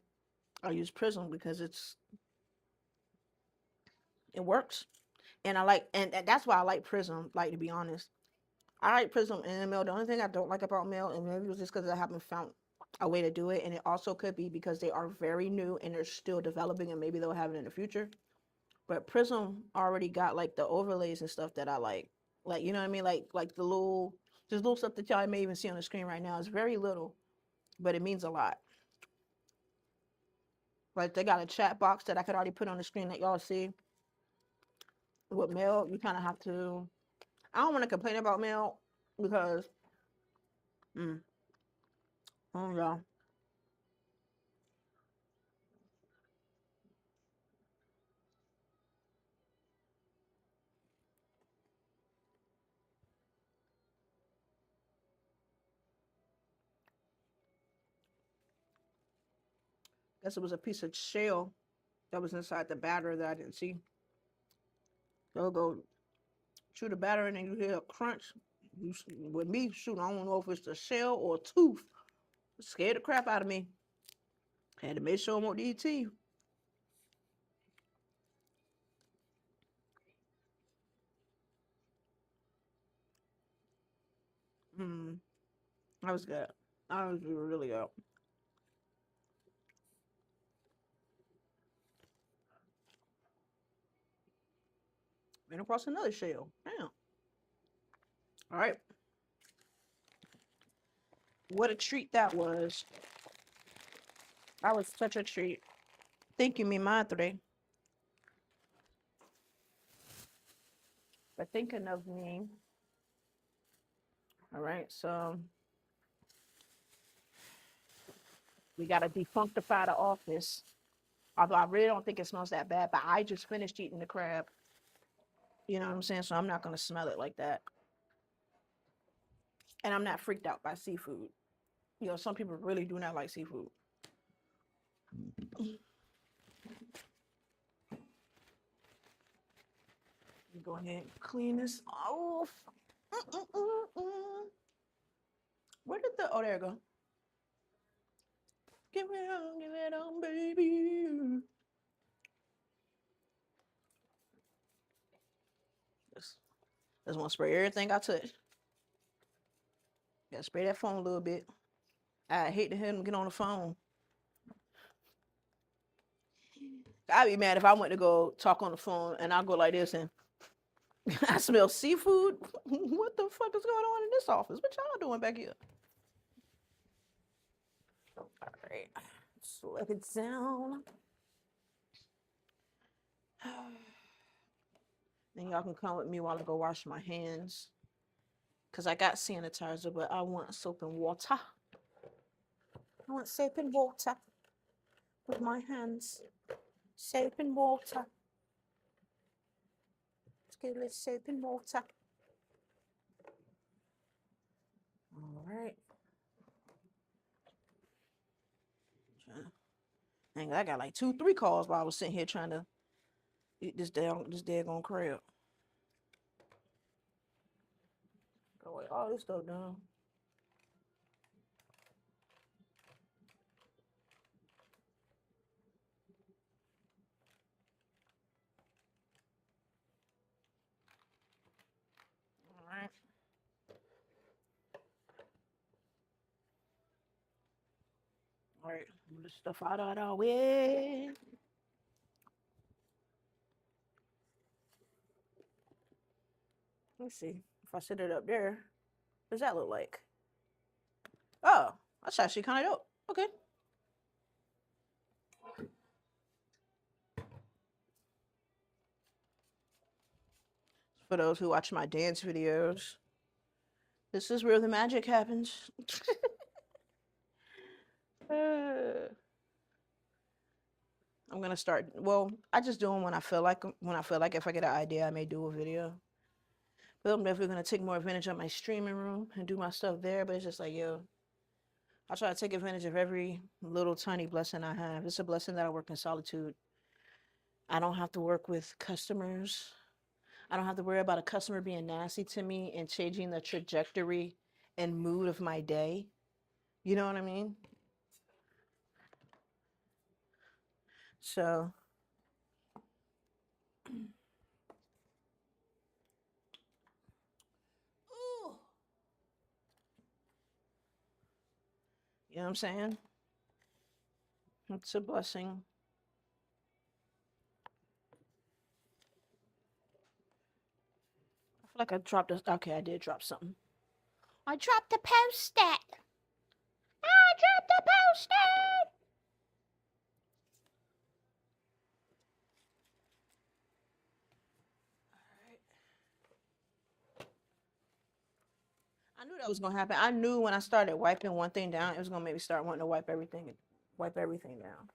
I use Prism because it works. And I like, and that's why I like Prism, like to be honest. I like Prism and Mail. The only thing I don't like about Mail, and maybe it was just because I haven't found a way to do it, and it also could be because they are very new and they're still developing, and maybe they'll have it in the future. But Prism already got like the overlays and stuff that I like you know what I mean, like the little just little stuff that y'all may even see on the screen right now. It's very little, but it means a lot. Like they got a chat box that I could already put on the screen that y'all see. With Mail, you kind of have to. I don't want to complain about Mail because, mm, oh yeah, guess it was a piece of shell that was inside the batter that I didn't see. They'll go chew the batter and then you hear a crunch. With me, shoot, I don't know if it's a shell or a tooth. It scared the crap out of me. Had to make sure I won't eat tea. Mm, that was good. That was really good. Ran across another shell. Damn. All right. What a treat that was. That was such a treat. Thank you, mi madre, for thinking of me All right, so we gotta defunctify the office. Although I really don't think it smells that bad, but I just finished eating the crab. You know what I'm saying? So I'm not gonna smell it like that. And I'm not freaked out by seafood. You know, some people really do not like seafood. Go ahead and clean this off. Where did the, oh, there it go. Give it on, baby. Just want to spray everything I touch. Gotta spray that phone a little bit. I hate to have him get on the phone. I'd be mad if I went to go talk on the phone and I go like this and I smell seafood. What the fuck is going on in this office? What y'all doing back here? All right, slow it down. Then y'all can come with me while I go wash my hands. Because I got sanitizer, but I want soap and water. I want soap and water with my hands. Soap and water. Let's get a little soap and water. All right. Dang, I got like 2-3 calls while I was sitting here trying to eat this daggone crab. Go away all this stuff down. All right. All right, move this stuff out of our way. Let's see. If I sit it up there, what does that look like? Oh, that's actually kind of dope. Okay. For those who watch my dance videos, this is where the magic happens. I'm gonna start. Well, I just do them when I feel like. If I get an idea, I may do a video. But I'm definitely gonna take more advantage of my streaming room and do my stuff there. But it's just like, yo, I try to take advantage of every little tiny blessing I have. It's a blessing that I work in solitude. I don't have to work with customers. I don't have to worry about a customer being nasty to me and changing the trajectory and mood of my day. You know what I mean? So, ooh, you know what I'm saying? It's a blessing. I feel like I dropped a. Okay, I did drop something. I dropped the post-it. I dropped the post-it. I knew that was gonna happen. I knew when I started wiping one thing down, it was gonna make me start wanting to wipe everything down.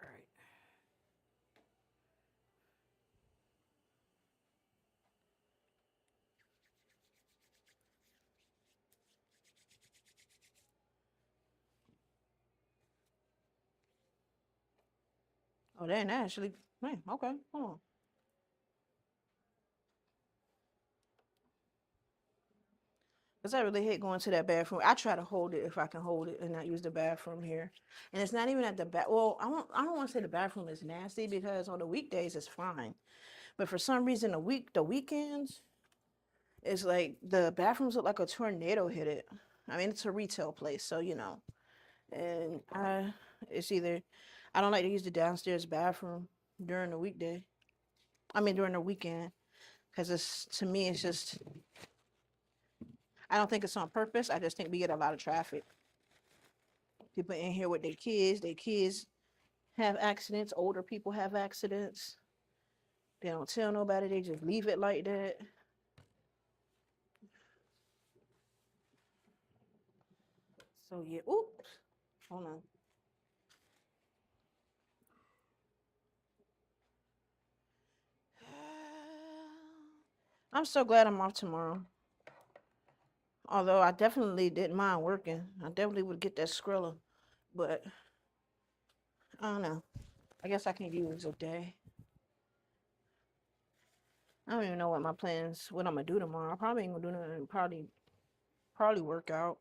All right. Oh, they didn't actually. Man, okay, hold on. Because I really hate going to that bathroom. I try to hold it if I can hold it and not use the bathroom here. And it's not even at the back. Well, I don't want to say the bathroom is nasty because on the weekdays it's fine. But for some reason the weekends, it's like the bathrooms look like a tornado hit it. I mean, it's a retail place, so you know. And it's either I don't like to use the downstairs bathroom during the weekday. I mean during the weekend, because it's to me it's just I don't think it's on purpose. I just think we get a lot of traffic. People in here with their kids. Their kids have accidents. Older people have accidents. They don't tell nobody. They just leave it like that. So yeah. Oops. Hold on. I'm so glad I'm off tomorrow. Although I definitely didn't mind working. I definitely would get that Skrilla. But I don't know. I guess I can use a day. I don't even know what my plans, what I'm gonna do tomorrow. I probably ain't gonna do nothing. Probably work out.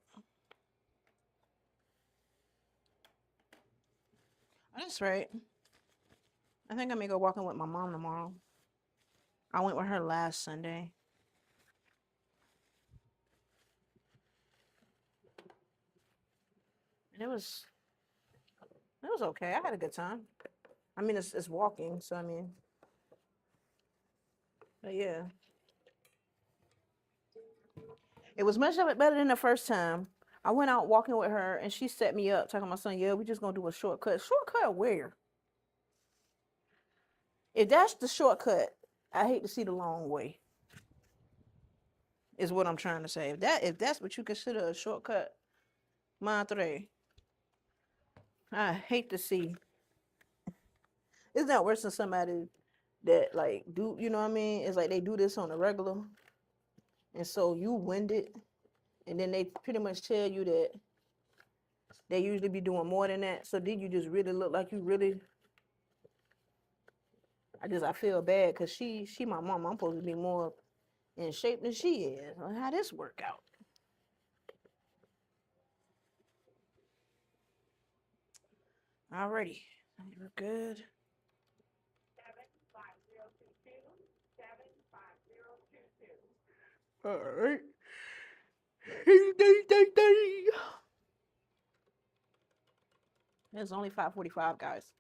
That's right. I think I may go walking with my mom tomorrow. I went with her last Sunday. And it was okay. I had a good time. I mean it's walking, so I mean, but yeah. It was much of it better than the first time. I went out walking with her and she set me up talking to my son, yeah, we just gonna do a shortcut. Shortcut where? If that's the shortcut, I hate to see the long way. Is what I'm trying to say. If that's what you consider a shortcut, Madre, I hate to see. It's not worse than somebody that like do you know what I mean? It's like they do this on a regular, and so you winded, and then they pretty much tell you that they usually be doing more than that. So then you just really look like you really. I feel bad because she my mom. I'm supposed to be more in shape than she is. How this work out? Alrighty, we're good. All right. It's only 5:45, guys.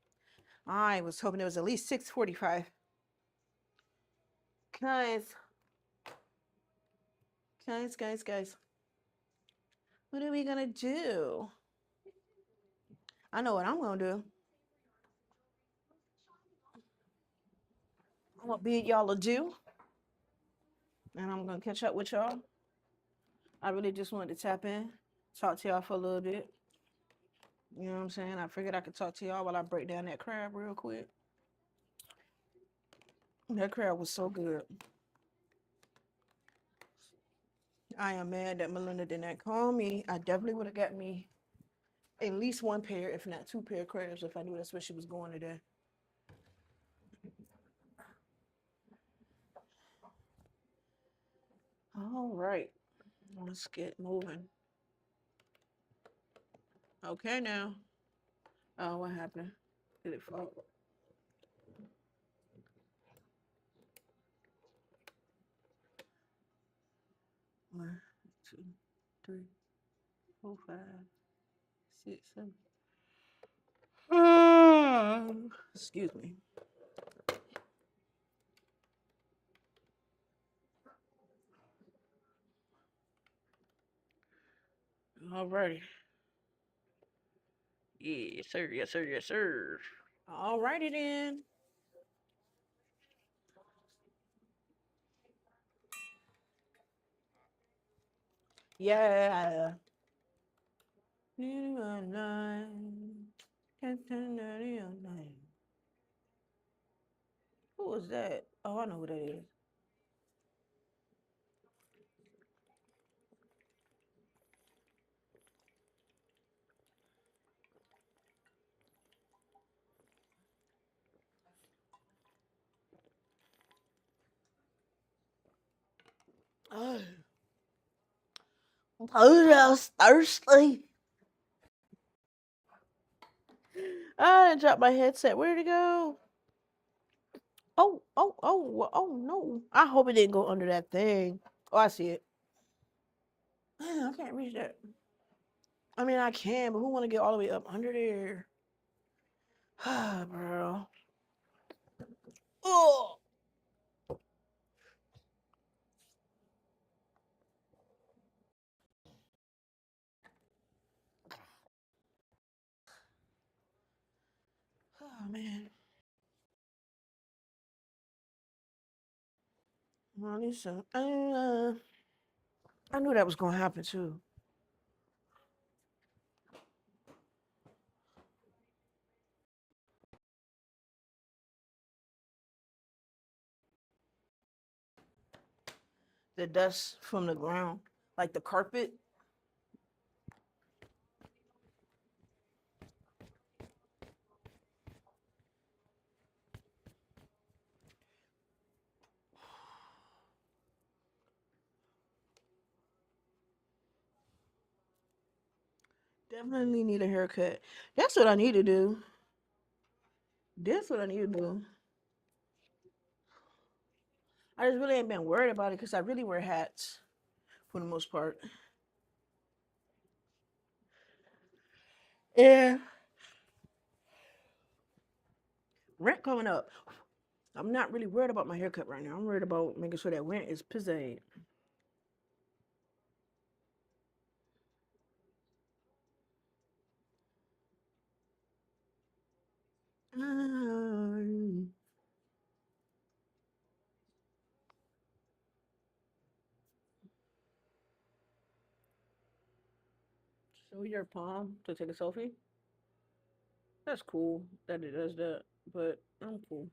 I was hoping it was at least 6:45. Guys, guys. What are we gonna do? I know what I'm gonna do. I'm gonna bid y'all adieu, and I'm gonna catch up with y'all. I really just wanted to tap in, talk to y'all for a little bit. You know what I'm saying? I figured I could talk to y'all while I break down that crab real quick. That crab was so good. I am mad that Melinda did not call me. I definitely would have got me at least one pair, if not two pair of crabs, if I knew that's where she was going today. All right, let's get moving. Okay, now. Oh, what happened? Did it fall? One, two, three, four, 5, 6, 7. Excuse me. All righty. Yes, sir. Yes, sir. Yes, sir. All righty then. Yeah. Who was that? Oh, I know who that is. Oh, I was thirsty. I didn't drop my headset. Where'd it go? Oh, no. I hope it didn't go under that thing. Oh, I see it. Man, I can't reach that. I mean, I can, but who want to get all the way up under there? Ah, bro. Oh. man. Well, Lisa, I knew that was gonna happen too. The dust from the ground, like the carpet. Definitely need a haircut. That's what I need to do. That's what I need to do. I just really ain't been worried about it because I really wear hats for the most part. Yeah, rent coming up. I'm not really worried about my haircut right now. I'm worried about making sure that rent is paid. Show your palm to take a selfie. That's cool that it does that, but I'm cool.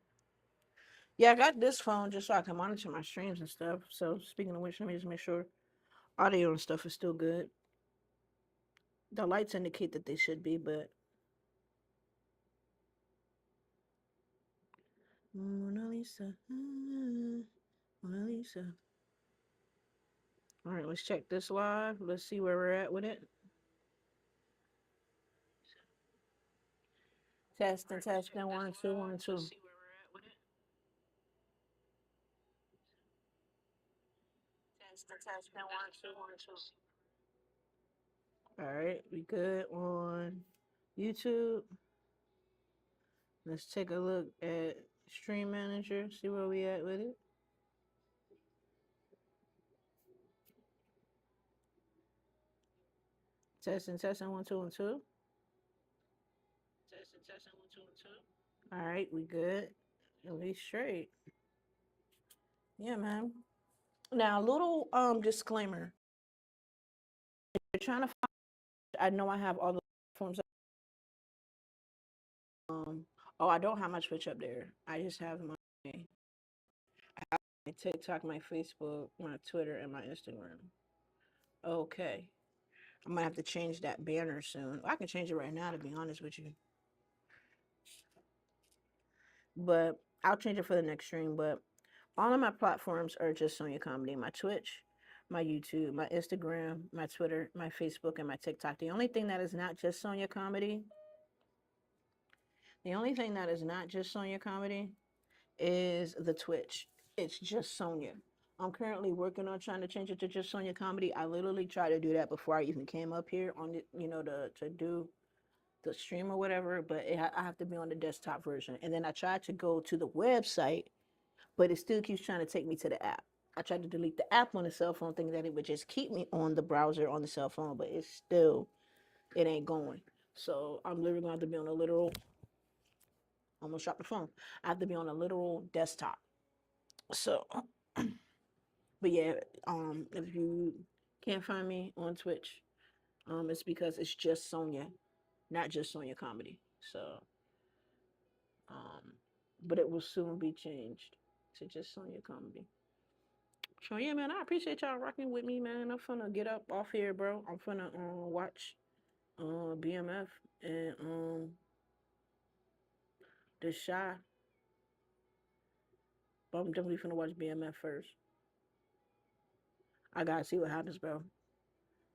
Yeah, I got this phone just so I can monitor my streams and stuff. So speaking of which, let me just make sure audio and stuff is still good. The lights indicate that they should be, but Mona Lisa, Mona Lisa. All right, let's check this live. Let's see where we're at with it. Testing, testing, 1, 2, 1, 2. Testing, testing, 1, 2, 1, 2. All right, we good on YouTube. Let's take a look at Stream Manager, see where we at with it. Testing, testing, 1, 2, 1, 2. Testing, testing, 1, 2, 1, 2. All right, we good. At least straight. Yeah, man. Now, a little disclaimer. If you're trying to find, I know I have all the forms. Oh, I don't have my Twitch up there. I just have my TikTok, my Facebook, my Twitter, and my Instagram. Okay. I'm gonna have to change that banner soon. I can change it right now, to be honest with you. But I'll change it for the next stream. But all of my platforms are just Sonya Comedy. My Twitch, my YouTube, my Instagram, my Twitter, my Facebook, and my TikTok. The only thing that is not just Sonya Comedy, the only thing that is not just Sonya Comedy is the Twitch. It's just Sonya. I'm currently working on trying to change it to just Sonya Comedy. I literally tried to do that before I even came up here on the, to do the stream or whatever, but I have to be on the desktop version. And then I tried to go to the website, but it still keeps trying to take me to the app. I tried to delete the app on the cell phone, thinking that it would just keep me on the browser on the cell phone, but it ain't going. So I'm literally going to have to be on a literal, almost dropped the phone. I have to be on a literal desktop. So, but yeah, if you can't find me on Twitch, it's because it's just Sonya, not just Sonya Comedy. So, um, but it will soon be changed to just Sonya Comedy. So yeah, man, I appreciate y'all rocking with me, man. I'm finna get up off here, bro. I'm finna watch BMF and The Shy. But I'm definitely finna watch BMF first. I gotta see what happens, bro.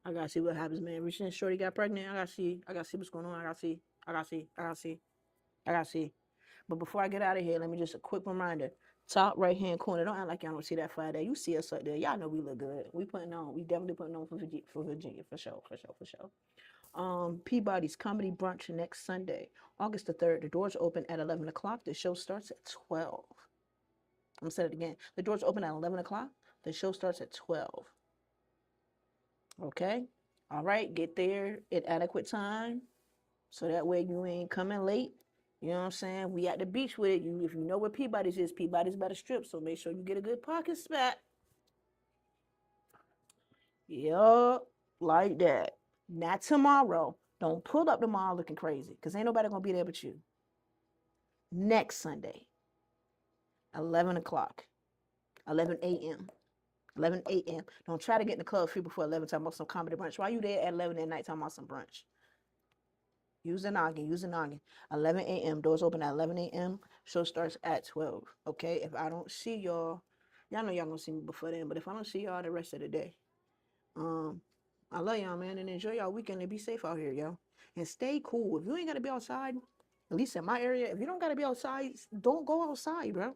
I gotta see what happens, man. Ever since Shorty got pregnant, I gotta see what's going on. I gotta see, I gotta see, I gotta see. But before I get out of here, let me just a quick reminder. Top right hand corner. Don't act like y'all don't see that flag there. You see us up there. Y'all know we look good. We putting on. We definitely putting on for Virginia for sure. For sure. For sure. Peabody's Comedy Brunch next Sunday, August the 3rd. The doors open at 11 o'clock. The show starts at 12. I'm going to say it again. The doors open at 11 o'clock. The show starts at 12. Okay? All right. Get there at adequate time so that way you ain't coming late You know what I'm saying? We at the beach with it. If you know where Peabody's is, Peabody's by the strip, so make sure you get a good parking spot. Yup, like that. Not tomorrow. Don't pull up tomorrow looking crazy, because ain't nobody gonna be there but you. Next Sunday, 11 o'clock, 11 a.m. 11 a.m. Don't try to get in the club free before 11 talking about some comedy brunch. Why you there at 11 at night talking about some brunch? Use the noggin, use the noggin. 11 a.m. Doors open at 11 a.m. Show starts at 12. Okay? If I don't see y'all know y'all gonna see me before then, but if I don't see y'all the rest of the day, I love y'all, man, and enjoy y'all weekend and be safe out here, yo. And stay cool. If you ain't gotta be outside, at least in my area, if you don't gotta be outside, don't go outside, bro.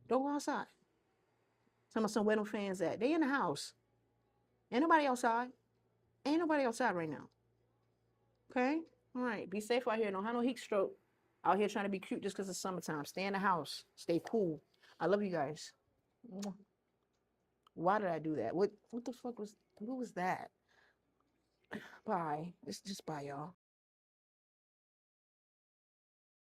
Don't go outside. Some where them fans at? They in the house. Ain't nobody outside. Ain't nobody outside right now. Okay? All right. Be safe out here. Don't have no heat stroke. Out here trying to be cute just because it's summertime. Stay in the house. Stay cool. I love you guys. Why did I do that? What the fuck was, what was that? Bye. It's just bye, y'all.